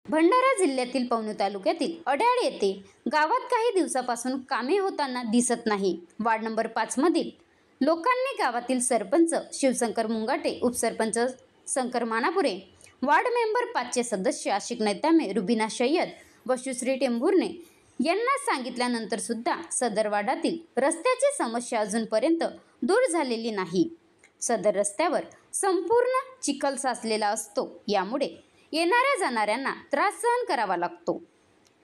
भंडारा जिल्ह्यातील पवनी तालुक्यातील अड्याळ येथे गावात काही दिवसापासून कामे होताना दिसत नाही। वार्ड नंबर 5 मधील लोकांनी गावातील सरपंच शिवशंकर मुंगाटे, उपसरपंच शंकर मानापुरे, वार्ड मेंबर 5 चे सदस्य आशिक नैतामे, रुबीना सय्यद व सुश्री टेंभुर्णे यांना सांगितल्यानंतर सुद्धा सदर वार्डातील रस्त्याची समस्या अजूनपर्यंत दूर झालेली नाही। सदर रस्त्यावर संपूर्ण चिखल साचलेला असतो, यामुळे येणाऱ्या जाणाऱ्यांना त्रास सहन करावा लागतो।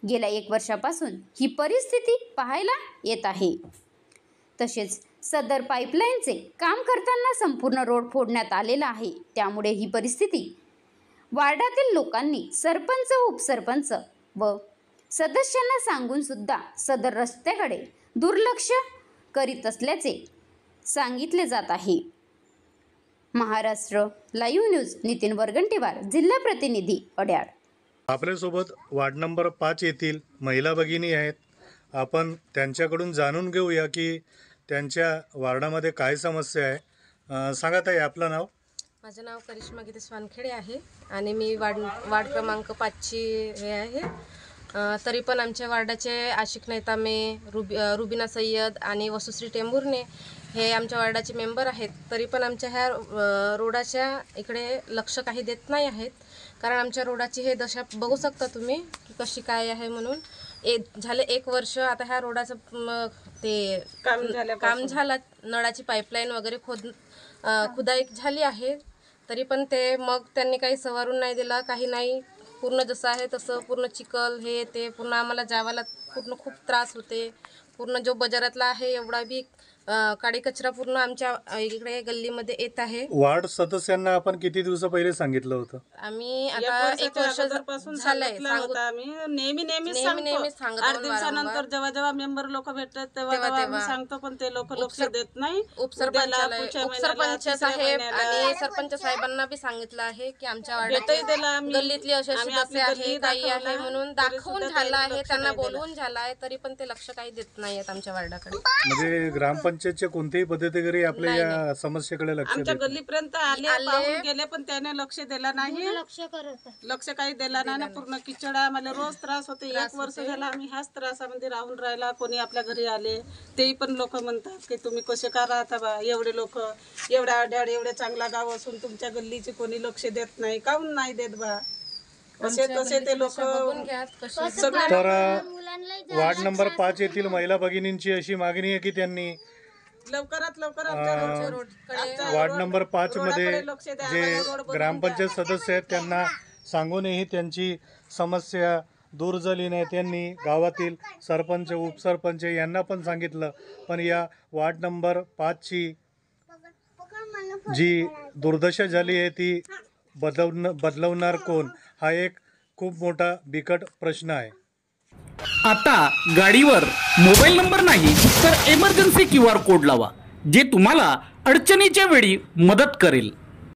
गेल्या 1 वर्षापासून ही परिस्थिती पाहायला येत आहे। तसेच सदर पाईपलाईनचे काम करताना संपूर्ण रोड फोडण्यात आलेला आहे, त्यामुळे ही परिस्थिती वार्डातील लोकांनी सरपंच, उपसरपंच व सदस्यांना सांगून सुद्धा सदर रस्त्याकडे दुर्लक्ष करीत असल्याचे सांगितले जात आहे। महाराष्ट्र लाईव्ह न्यूज नितीन वरगंटीवार, जिल्हा प्रतिनिधी अड्याळ। आपल्यासोबत वार्ड नंबर 5 येथील महिला भगिनी आहेत। आपण त्यांच्याकडून जाणून घेऊया की त्यांच्या वार्डामध्ये काय समस्या आहे। सांगा ताई, आपलं नाव? माझं नाव करिश्मा गीतेश वानखेडे आहे आणि मी वार्ड क्रमांक 5 ची हे आहे। तरी पण आमच्या वार्डाचे आशिक नैतामे, रुबीना सय्यद आणि वसुश्री टेंभुर्णे हे आमच्या वार्डाचे मेंबर आहेत। तरी पण आमच्या ह्या रोडाच्या इकडे लक्ष काही देत नाही आहेत, कारण आमच्या रोडाची हे दशा बघू शकता तुम्ही की कशी काय आहे। म्हणून झाले 1 वर्ष आता ह्या रोडाचं ते काम झालं, नळाची पाईपलाईन वगैरे खुदाई झाली आहे, तरी पण ते मग त्यांनी काही सवारून नाही दिला, काही नाही। पूर्ण जसं आहे तसं पूर्ण चिखल हे ते पूर्ण आम्हाला जावायला पूर्ण खूप त्रास होते। पूर्ण जो बाजारातला आहे एवढा बी काडी कचरा पूर्ण आमच्या इकडे गल्लीमध्ये येत आहे। वार्ड सदस्यांना आपण किती दिवस पहिले सांगितलं होतं? आम्ही आता 1 वर्षापासून झालंय सांगतो, आम्ही नेहमी सांगतो। 8 दिवसानंतर जेव्हा मेंबर लोक भेटतात तेव्हा आम्ही सांगतो, पण ते लोक लक्ष देत नाही। उपसरपंच साहेब आणि सरपंच साहेबांना बी सांगितलं आहे की आमच्या वार्डात गल्लीतली अशी सदस्य आहे, काही आहे म्हणून दाखवून झालं आहे, त्यांना बोलवून झालं आहे, तरी पण ते लक्ष काही देत नाही आहेत आमच्या वार्डाकडे। म्हणजे ग्रामपंचायतच्या कोणत्याही पदाधिकारी आपल्या या समस्येकडे लक्ष आमच्या गल्लीपर्यंत आले, पाहून गेले, पण त्याने लक्ष दिला नाही। लक्ष काही दिला नाही। पूर्ण किचड आम्हाला रोज त्रास होते। 1 वर्ष झाला आम्ही ह्याच त्रासामध्ये राहून राहिला। कोणी आपल्या घरी आले तेही पण लोक म्हणतात की तुम्ही कसे का राहता बा, एवढे लोक, एवढ्या अड्याळ, एवढे चांगला गाव असून तुमच्या गल्लीचे कोणी लक्ष देत नाही, काहून नाही देत बा, असे तसे ते लोक। तर वार्ड नंबर 5 येथील महिला भगिनींची अशी मागणी आहे की त्यांनी लवकरात लवकर वार्ड नंबर 5 मध्ये जे ग्रामपंचायत सदस्य आहेत त्यांना सांगूनही त्यांची समस्या दूर झाली नाही। त्यांनी गावातील सरपंच, उपसरपंच यांना पण सांगितलं, पण या वार्ड नंबर 5 ची जी दुर्दशा झाली आहे ती बदलवणार कोण, हा एक खूप मोठा बिकट प्रश्न आहे। आता गाडीवर मोबाईल नंबर नाही तर इमर्जन्सी QR कोड लावा, जे तुम्हाला अडचणीच्या वेळी मदत करेल।